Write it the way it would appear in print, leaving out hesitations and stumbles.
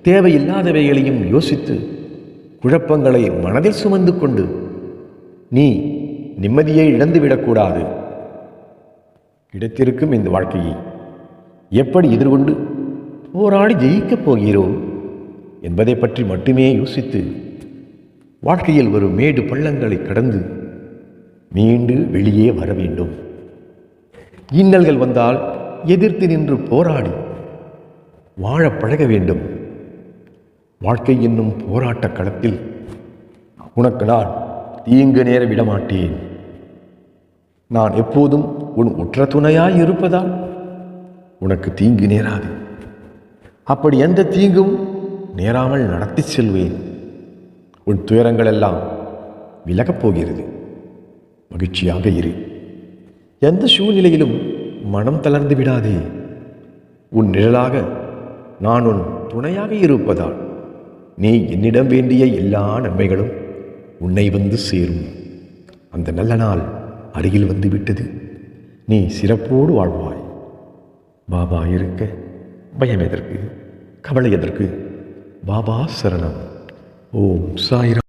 தேவையில்லாதவைகளையும் யோசித்து குழப்பங்களை மனதில் சுமந்து கொண்டு நீ நிம்மதியை இழந்துவிடக்கூடாது. கிடைத்திருக்கும் இந்த வாழ்க்கையை எப்படி எதிர்கொண்டு போராடி ஜெயிக்கப் போகிறோம் என்பதை பற்றி மட்டுமே யோசித்து வாழ்க்கையில் ஒரு மேடு பள்ளங்களை கடந்து மீண்டு வெளியே வர வேண்டும். இன்னல்கள் வந்தால் எதிர்த்து நின்று போராடி வாழ பழக வேண்டும். வாழ்க்கை என்னும் போராட்ட களத்தில் உனக்கு நான் தீங்கு நேர விடமாட்டேன். நான் எப்போதும் உன் உற்ற துணையாய் இருப்பதால் உனக்கு தீங்கு நேராது. அப்படி எந்த தீங்கும் நேராமல் நடத்தி செல்வேன். உன் துயரங்கள் எல்லாம் விலகப் போகிறது. மகிழ்ச்சியாக இரு. எந்த சூழ்நிலையிலும் மனம் தளர்ந்து விடாதே. உன் நிழலாக நான் உன் துணையாக இருப்பதால் நீ என்னிடம் வேண்டிய எல்லா நன்மைகளும் உன்னை வந்து சேரும். அந்த நல்ல நாள் அருகில் வந்து விட்டது. நீ சிறப்போடு வாழ்வாய். பாபா இருக்க பயம் எதற்கு, கவலை எதற்கு? பாபா சரணம். ஓம் சாய்ராம்.